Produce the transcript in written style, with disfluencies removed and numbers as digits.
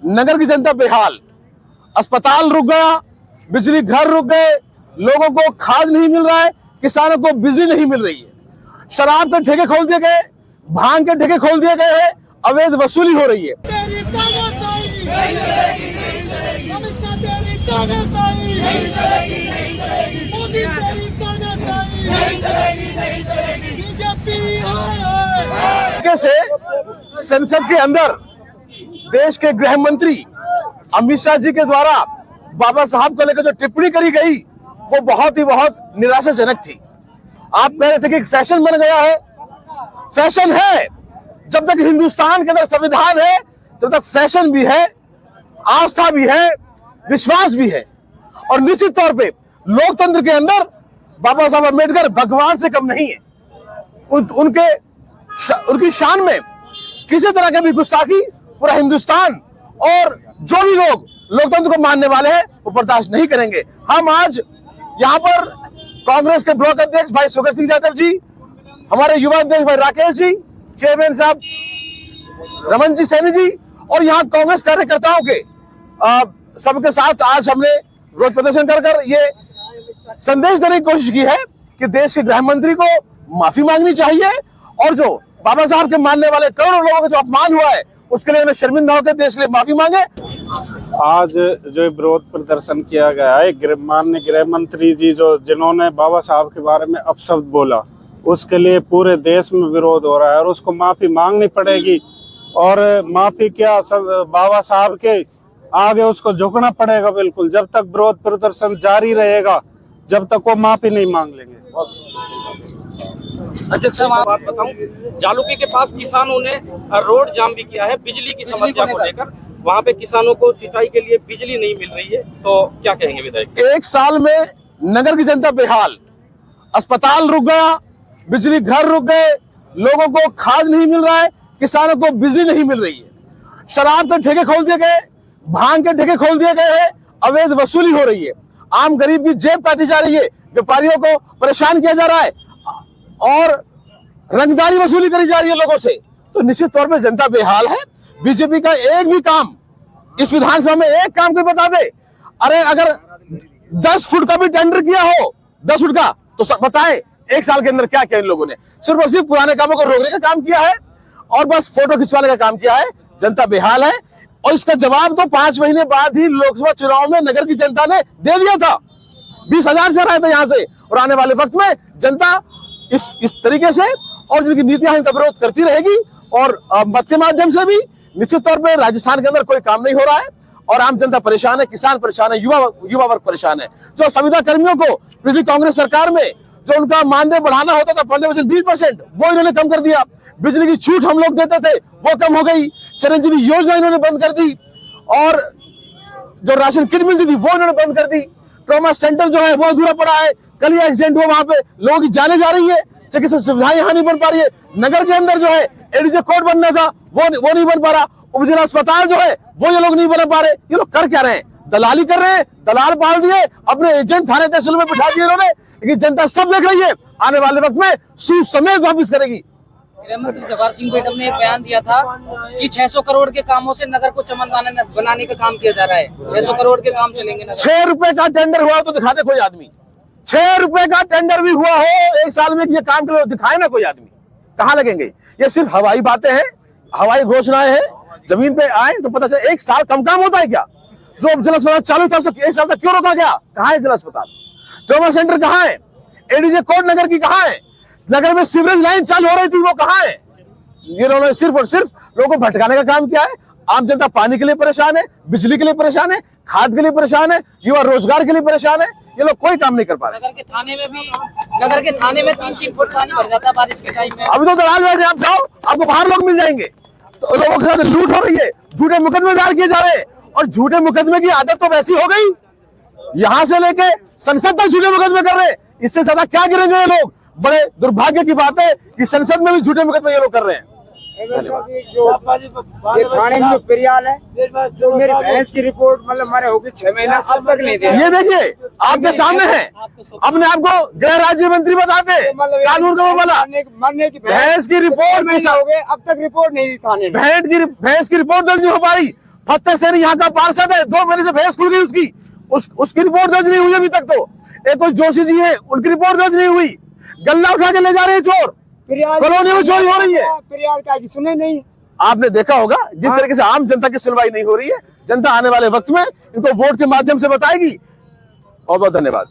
नगर की जनता बेहाल, अस्पताल रुक गया, बिजली घर रुक गए, लोगों को खाद नहीं मिल रहा है, किसानों को बिजली नहीं मिल रही है, शराब के ठेके खोल दिए गए, भांग के ठेके खोल दिए गए हैं, अवैध वसूली हो रही है। से संसद के अंदर देश के गृह मंत्री अमित शाह जी के द्वारा बाबा साहब को लेकर जो टिप्पणी करी गई वो बहुत निराशाजनक थी। आप कह रहे थे कि फैशन बन गया है, फैशन है। जब तक हिंदुस्तान के अंदर संविधान है तब तक फैशन भी है, आस्था भी है, विश्वास भी है। और निश्चित तौर पे लोकतंत्र के अंदर बाबा साहब अम्बेडकर भगवान से कम नहीं है। उनकी शान में किसी तरह की भी गुस्ताखी पूरा हिंदुस्तान और जो भी लोग लोकतंत्र को मानने वाले हैं वो बर्दाश्त नहीं करेंगे। हम आज यहाँ पर कांग्रेस के ब्लॉक अध्यक्ष भाई सुखद सिंह यादव जी, हमारे युवा अध्यक्ष भाई राकेश जी, चेयरमैन साहब रमन जी सैनी जी और यहाँ कांग्रेस कार्यकर्ताओं के सबके साथ आज हमने विरोध प्रदर्शन कर ये संदेश देने की कोशिश की है कि देश के गृह मंत्री को माफी मांगनी चाहिए और जो बाबा साहब के मानने वाले करोड़ों लोगों का जो अपमान हुआ है उसके लिए उन्हें शर्मिंदा होकर देश के लिए माफी मांगे। आज जो विरोध प्रदर्शन किया गया है, माननीय गृह मंत्री जी जिन्होंने बाबा साहब के बारे में अपशब्द बोला, उसके लिए पूरे देश में विरोध हो रहा है और उसको माफी मांगनी पड़ेगी। और माफी क्या, बाबा साहब के आगे उसको झुकना पड़ेगा बिल्कुल। जब तक विरोध प्रदर्शन जारी रहेगा, जब तक वो माफी नहीं मांग लेंगे। अध्यक्ष साहब, बात बताऊं, जालुकी के पास किसानों ने रोड जाम भी किया है बिजली की समस्या को लेकर। वहां पे किसानों को सिंचाई के लिए बिजली नहीं मिल रही है, तो क्या कहेंगे विधायक? एक साल में नगर की जनता बेहाल, अस्पताल रुक गया, बिजली घर रुक गए, लोगों को खाद नहीं मिल रहा है, किसानों को बिजली नहीं मिल रही है, शराब के ठेके खोल दिए गए, भांग के ठेके खोल दिए गए हैं, अवैध वसूली हो रही है, आम गरीब की जेब काटी जा रही है, व्यापारियों को परेशान किया जा रहा है और रंगदारी वसूली करी जा रही है लोगों से। तो निश्चित तौर पे जनता बेहाल है। बीजेपी का एक भी काम इस विधानसभा में एक काम कोई बता दे। अरे अगर 10 फुट का भी टेंडर किया हो, 10 फुट का, तो बताएं एक साल के अंदर क्या किया इन लोगों ने। सिर्फ और सिर्फ पुराने कामों को रोकने का काम किया है और बस फोटो खिंचवाने का काम किया है। जनता बेहाल है और इसका जवाब तो 5 महीने बाद ही लोकसभा चुनाव में नगर की जनता ने दे दिया था। 20,000 से रहे थे यहाँ से और आने वाले वक्त में जनता इस तरीके से और जिनकी नीतियां इनका विरोध करती रहेगी और मत के माध्यम से भी। निश्चित तौर पे राजस्थान के अंदर कोई काम नहीं हो रहा है और आम जनता परेशान है, किसान परेशान है, युवा वर्ग परेशान है। जो संविदा कर्मियों को पिछली कांग्रेस सरकार में जो उनका मानदेय बढ़ाना होता था 15% 20%, वो इन्होंने कम कर दिया। बिजली की छूट हम लोग देते थे वो कम हो गई। चिरंजीवी योजना इन्होंने बंद कर दी और जो राशन किट मिलती थी वो इन्होंने बंद कर दी। ट्रॉमा सेंटर जो है वो अधूरा पड़ा है। कल ही एक्सीडेंट हुआ, वहां पे लोगों की जाने जा रही है, चिकित्सा सुविधाएं यहाँ नहीं बन पा रही है। नगर के अंदर जो है एडीजे कोर्ट बनना था वो नहीं बन पा रहा। उपजिला अस्पताल जो है वो ये लोग नहीं बना पा रहे। ये लोग कर क्या रहे हैं? दलाली कर रहे हैं, दलाल पाल दिए, अपने एजेंट थाने तहसील में बिठा दिए इन्होंने। लेकिन जनता सब देख रही है, आने वाले वक्त में सूद समेत वापिस करेगी। गृह मंत्री जवाहर सिंह बेटम ने एक बयान दिया था कि 600 करोड़ के कामों से नगर को चमन बनाने का काम किया जा रहा है। 600 करोड़ के काम चलेंगे। 6 रुपए का टेंडर हुआ तो दिखा दे कोई आदमी। 6 रुपए का टेंडर भी हुआ हो एक साल में, ये काम के लिए दिखाए ना कोई आदमी, कहाँ लगेंगे? ये सिर्फ हवाई बातें हैं, हवाई घोषणाएं हैं। जमीन पे आए तो पता चले एक साल कम काम होता है क्या? जो जल अस्पताल चालू था एक साल तक क्यों रोका गया? कहाँ है जल अस्पताल? ट्रॉमा सेंटर कहाँ है? एडीजे कोर्ट नगर की कहाँ है? नगर में सीवरेज लाइन चालू हो रही थी वो कहाँ है? ये लोगों ने सिर्फ और सिर्फ लोगों को भटकाने का काम किया है। आम जनता पानी के लिए परेशान है, बिजली के लिए परेशान है, खाद के लिए परेशान है, युवा रोजगार के लिए परेशान है। ये लोग कोई काम नहीं कर पा रहे। नगर के थाने में 3-3 फुट पानी भर जाता है बारिश के टाइम में। अभी तो दलाल बैठे, आप जाओ आपको बाहर लोग मिल जाएंगे। तो लोगों के साथ लूट हो रही है, झूठे मुकदमे दायर किए जा रहे हैं और झूठे मुकदमे की आदत तो वैसी हो गई, यहाँ से लेके संसद तक झूठे मुकदमे कर रहे हैं। इससे ज्यादा क्या गिरेंगे ये लोग? बड़े दुर्भाग्य की बात है कि संसद में भी झूठे मुकदमे ये लोग कर रहे हैं। ये थाने में जो पेरियाल है, जो मेरी भैंस की रिपोर्ट मतलब हमारे होगी 6 महीना अब तक नहीं दिया। ये देखिए आपके सामने है, अपने आपको गृह राज्य मंत्री बताते कानून का वो वाला मरने की भैंस की रिपोर्ट हो गए अब तक रिपोर्ट नहीं दी थाने में। भैंस की रिपोर्ट दर्ज नहीं हो पा रही। फतेह सैन यहाँ का पार्षद है, 2 महीने से बहस खुल गई उसकी, उसकी रिपोर्ट दर्ज नहीं हुई अभी तक। तो एक कोई जोशी जी है, उनकी रिपोर्ट दर्ज नहीं हुई। गल्ला उठा के ले जा रहे हैं चोर, कॉलोनी में चोरी हो रही है। फिरियाद का सुने नहीं। आपने देखा होगा जिस तरीके से आम जनता की सुनवाई नहीं हो रही है, जनता आने वाले वक्त में इनको वोट के माध्यम से बताएगी। बहुत बहुत धन्यवाद।